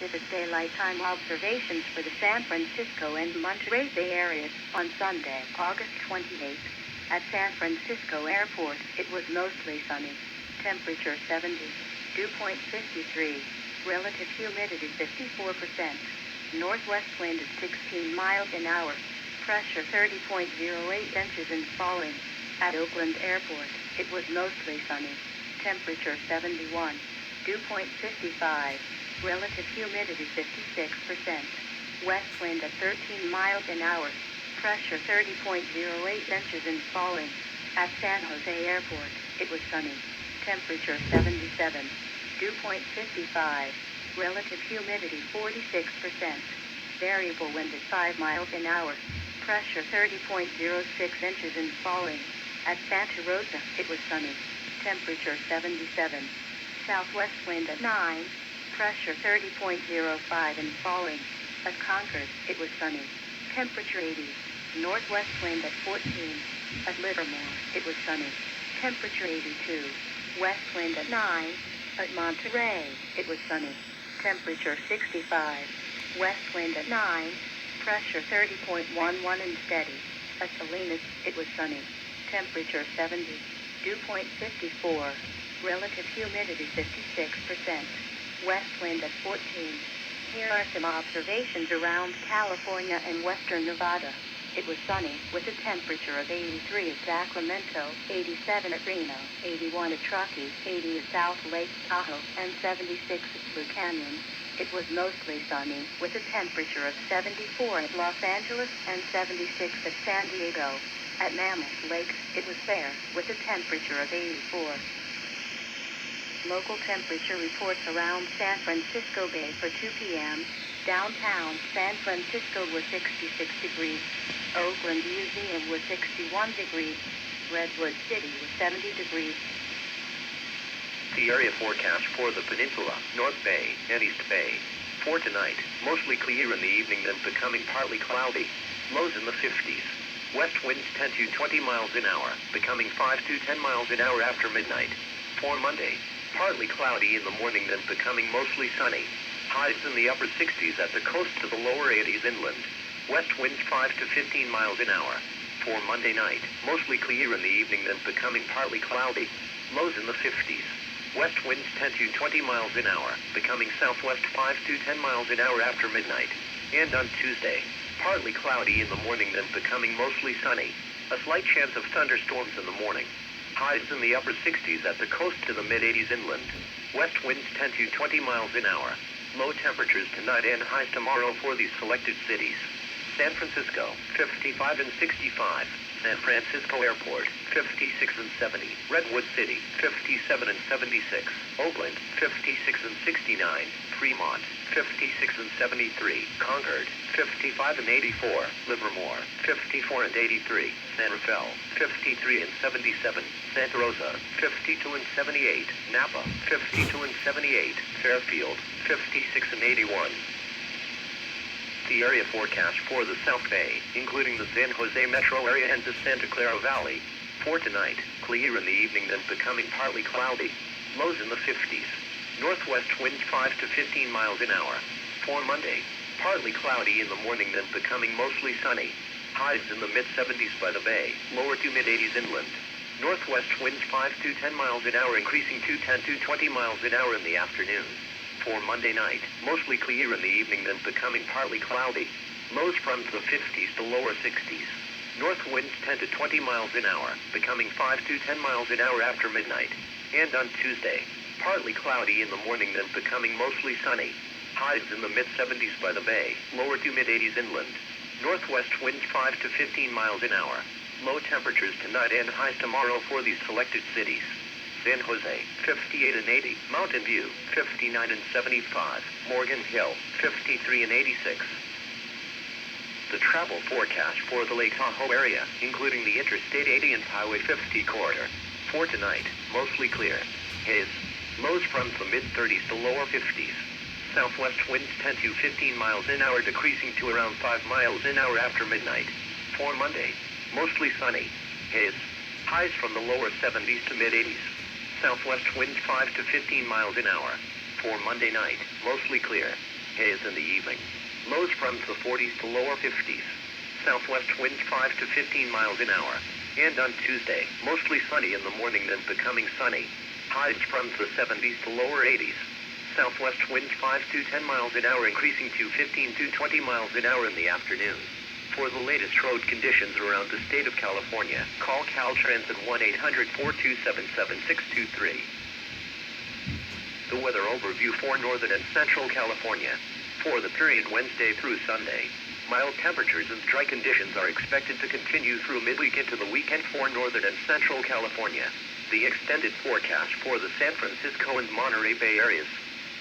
vivid daylight time observations for the San Francisco and Monterey Bay areas on Sunday, August 28th. At San Francisco Airport, it was mostly sunny. Temperature 70. Dew point 53. Relative humidity 54%. Northwest wind at 16 miles an hour. Pressure 30.08 inches and falling. At Oakland Airport, it was mostly sunny. Temperature 71. Dew point 55. Relative humidity 56%. West wind at 13 miles an hour. Pressure 30.08 inches and falling. At San Jose Airport, it was sunny. Temperature 77. Dew point 55. Relative humidity 46%. Variable wind at 5 miles an hour. Pressure 30.06 inches and falling. At Santa Rosa, it was sunny. Temperature 77. Southwest wind at 9. Pressure 30.05 and falling. At Concord, it was sunny. Temperature 80. Northwest wind at 14. At Livermore, it was sunny. Temperature 82. West wind at 9. At Monterey, it was sunny. Temperature 65. West wind at 9. Pressure 30.11 and steady. At Salinas, it was sunny. Temperature 70. Dew point 54. Relative humidity 56%. West wind at 14. Here are some observations around California and western Nevada. It was sunny, with a temperature of 83 at Sacramento, 87 at Reno, 81 at Truckee, 80 at South Lake Tahoe, and 76 at Blue Canyon. It was mostly sunny, with a temperature of 74 at Los Angeles and 76 at San Diego. At Mammoth Lake, it was fair, with a temperature of 84. Local temperature reports around San Francisco Bay for 2 p.m. Downtown San Francisco was 66 degrees. Oakland Museum was 61 degrees. Redwood City was 70 degrees. The area forecast for the Peninsula, North Bay, and East Bay. For tonight, mostly clear in the evening then becoming partly cloudy. Lows in the 50s. West winds 10 to 20 miles an hour, becoming 5 to 10 miles an hour after midnight. For Monday, partly cloudy in the morning then becoming mostly sunny. Highs in the upper 60s at the coast to the lower 80s inland. West winds 5 to 15 miles an hour. For Monday night, mostly clear in the evening then becoming partly cloudy. Lows in the 50s. West winds 10 to 20 miles an hour, becoming southwest 5 to 10 miles an hour after midnight. And on Tuesday, partly cloudy in the morning then becoming mostly sunny. A slight chance of thunderstorms in the morning. Highs in the upper 60s at the coast to the mid-80s inland. West winds 10 to 20 miles an hour. Low temperatures tonight and highs tomorrow for these selected cities. San Francisco, 55 and 65. San Francisco Airport, 56 and 70. Redwood City, 57 and 76. Oakland, 56 and 69. Fremont, 56 and 73. Concord, 55 and 84. Livermore, 54 and 83. San Rafael, 53 and 77. Santa Rosa, 52 and 78. Napa, 52 and 78. Fairfield, 56 and 81. The area forecast for the South Bay, including the San Jose metro area and the Santa Clara Valley. For tonight, clear in the evening then becoming partly cloudy. Lows in the 50s. Northwest winds 5 to 15 miles an hour. For Monday, partly cloudy in the morning then becoming mostly sunny. Highs in the mid-70s by the bay, lower to mid-80s inland. Northwest winds 5 to 10 miles an hour increasing to 10 to 20 miles an hour in the afternoon. For Monday night, mostly clear in the evening then becoming partly cloudy. Lows from the 50s to lower 60s. North winds 10 to 20 miles an hour, becoming 5 to 10 miles an hour after midnight. And on Tuesday, partly cloudy in the morning then becoming mostly sunny. Highs in the mid-70s by the bay, lower to mid-80s inland. Northwest winds 5 to 15 miles an hour. Low temperatures tonight and highs tomorrow for these selected cities. San Jose, 58 and 80. Mountain View, 59 and 75. Morgan Hill, 53 and 86. The travel forecast for the Lake Tahoe area, including the Interstate 80 and Highway 50 corridor. For tonight, mostly clear. Haze. Lows from the mid-30s to lower 50s. Southwest winds 10 to 15 miles an hour decreasing to around 5 miles an hour after midnight. For Monday, mostly sunny. Haze. Highs from the lower 70s to mid-80s. Southwest winds 5 to 15 miles an hour. For Monday night, mostly clear. haze in the evening. Lows from the 40s to lower 50s. Southwest winds 5 to 15 miles an hour. And on Tuesday, mostly sunny in the morning then becoming sunny. Highs from the 70s to lower 80s. Southwest winds 5 to 10 miles an hour increasing to 15 to 20 miles an hour in the afternoon. For the latest road conditions around the state of California, call Caltrans at 1-800-427-7623. The weather overview for northern and central California. For the period Wednesday through Sunday, mild temperatures and dry conditions are expected to continue through midweek into the weekend for northern and central California. The extended forecast for the San Francisco and Monterey Bay areas.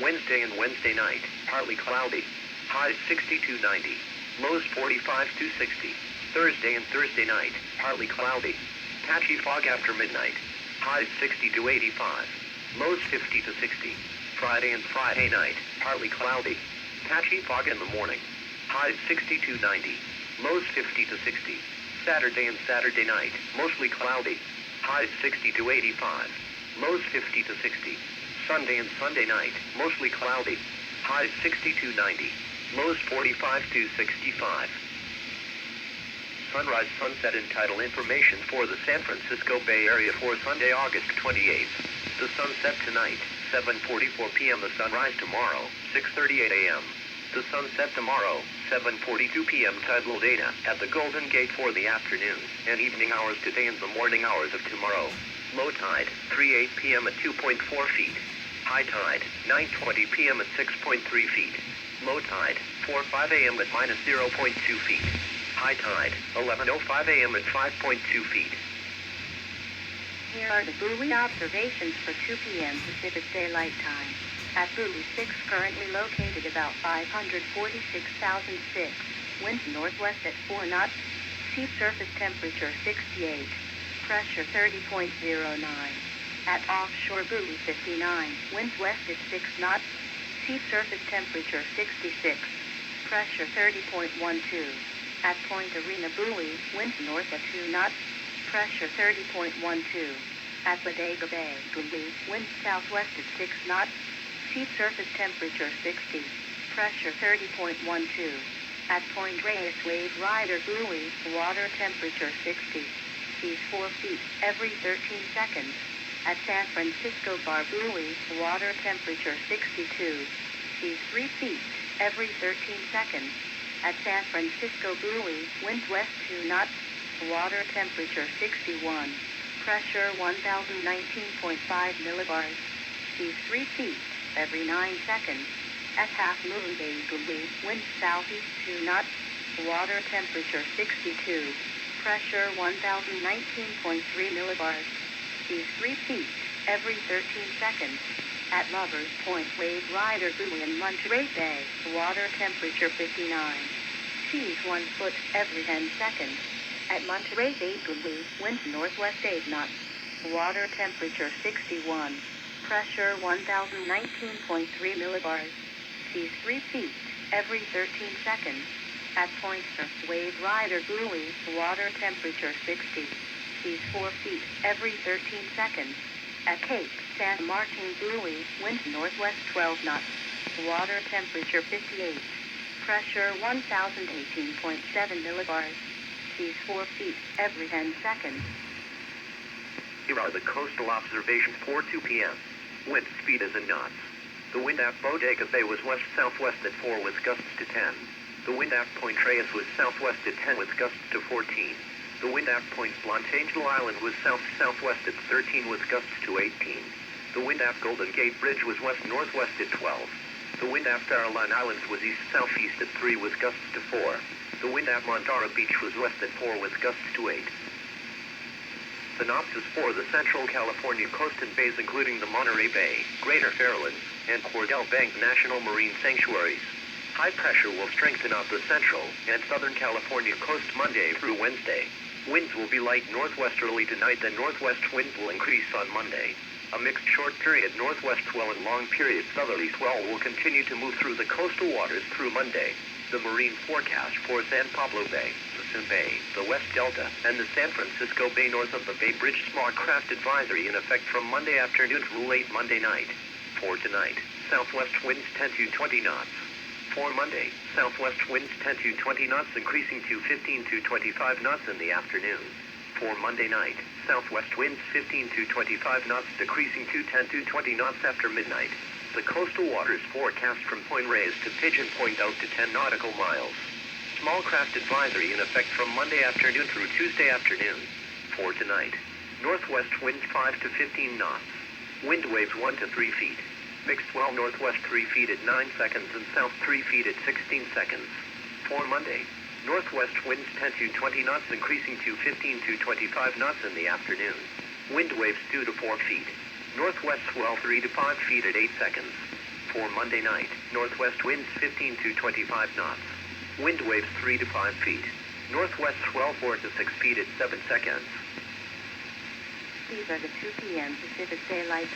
Wednesday and Wednesday night, partly cloudy. Highs 60 to 90. Lows 45 to 60. Thursday and Thursday night, partly cloudy. Patchy fog after midnight. Highs 60 to 85. Lows 50 to 60. Friday and Friday night, partly cloudy. Patchy fog in the morning. Highs 60 to 90. Lows 50 to 60. Saturday and Saturday night, mostly cloudy. Highs 60 to 85. Lows 50 to 60. Sunday and Sunday night, mostly cloudy. Highs 60 to 90. Lows 45 to 65. Sunrise, sunset, and tidal information for the San Francisco Bay Area for Sunday, August 28th. The sunset tonight, 7:44 p.m. The sunrise tomorrow, 6:38 a.m. The sunset tomorrow, 7:42 p.m. Tidal data at the Golden Gate for the afternoon and evening hours today and the morning hours of tomorrow. Low tide, 3:08 p.m. at 2.4 feet. High tide, 9:20 p.m. at 6.3 feet. Low tide, 4:05 a.m. at -0.2 feet. High tide, 11:05 a.m. at 5.2 feet. Here are the buoy observations for 2 p.m. Pacific Daylight Time. At Buoy 6, currently located about 546,006. Winds northwest at 4 knots. Sea surface temperature 68. Pressure 30.09. At offshore Buoy 59, winds west at 6 knots. Sea surface temperature 66. Pressure 30.12. At Point Arena Buoy, winds north at 2 knots. Pressure 30.12. At Bodega Bay Buoy, winds southwest at 6 knots. Sea surface temperature 60. Pressure 30.12. At Point Reyes Wave Rider Buoy, water temperature 60. Seas 4 feet every 13 seconds. At San Francisco Bar Buoy, water temperature 62. Seas 3 feet every 13 seconds. At San Francisco Buoy, winds west 2 knots. Water temperature 61. Pressure 1019.5 millibars. Seas 3 feet every 9 seconds. At Half Moon Bay Buoy, winds southeast 2 knots. Water temperature 62. Pressure 1019.3 millibars. Seas 3 feet every 13 seconds. At Lovers Point Wave Rider Buoy in Monterey Bay, water temperature 59. Seas 1 foot every 10 seconds. At Monterey Bay Buoy, winds northwest 8 knots. Water temperature 61. Pressure 1019.3 millibars. Seas 3 feet every 13 seconds. At Point Surf Wave Rider Buoy, water temperature 60. Seas 4 feet every 13 seconds. At Cape San Martin Buoy, winds northwest 12 knots. Water temperature 58. Pressure 1018.7 millibars. Seas 4 feet every 10 seconds. Here are the coastal observations for 2 p.m. Wind speed is in knots. The wind at Bodega Bay was west-southwest at 4 with gusts to 10. The wind at Point Reyes was southwest at 10 with gusts to 14. The wind at Point Blanc Angel Island was south-southwest at 13 with gusts to 18. The wind at Golden Gate Bridge was west-northwest at 12. The wind at Farallon Islands was east-southeast at 3 with gusts to 4. The wind at Montara Beach was west at 4 with gusts to 8. Synopsis for the Central California coast and bays including the Monterey Bay, Greater Fairlands, and Cordell Bank National Marine Sanctuaries. High pressure will strengthen off the central and southern California coast Monday through Wednesday. Winds will be light northwesterly tonight, then northwest wind will increase on Monday. A mixed short period northwest swell and long period southerly swell will continue to move through the coastal waters through Monday. The marine forecast for San Pablo Bay, the Sun Bay, the West Delta, and the San Francisco Bay north of the Bay Bridge small craft advisory in effect from Monday afternoon through late Monday night. For tonight, southwest winds 10 to 20 knots. For Monday, southwest winds 10 to 20 knots increasing to 15 to 25 knots in the afternoon. For Monday night, southwest winds 15 to 25 knots decreasing to 10 to 20 knots after midnight. The coastal waters forecast from Point Reyes to Pigeon Point out to 10 nautical miles. Small craft advisory in effect from Monday afternoon through Tuesday afternoon. For tonight, northwest winds 5 to 15 knots. Wind waves 1 to 3 feet. Mixed swell northwest 3 feet at 9 seconds and south 3 feet at 16 seconds. For Monday, northwest winds 10 to 20 knots increasing to 15 to 25 knots in the afternoon. Wind waves 2 to 4 feet. Northwest swell 3 to 5 feet at 8 seconds. For Monday night, northwest winds 15 to 25 knots. Wind waves 3 to 5 feet. Northwest swell 4 to 6 feet at 7 seconds. These are the 2 p.m. Pacific Daylight Time.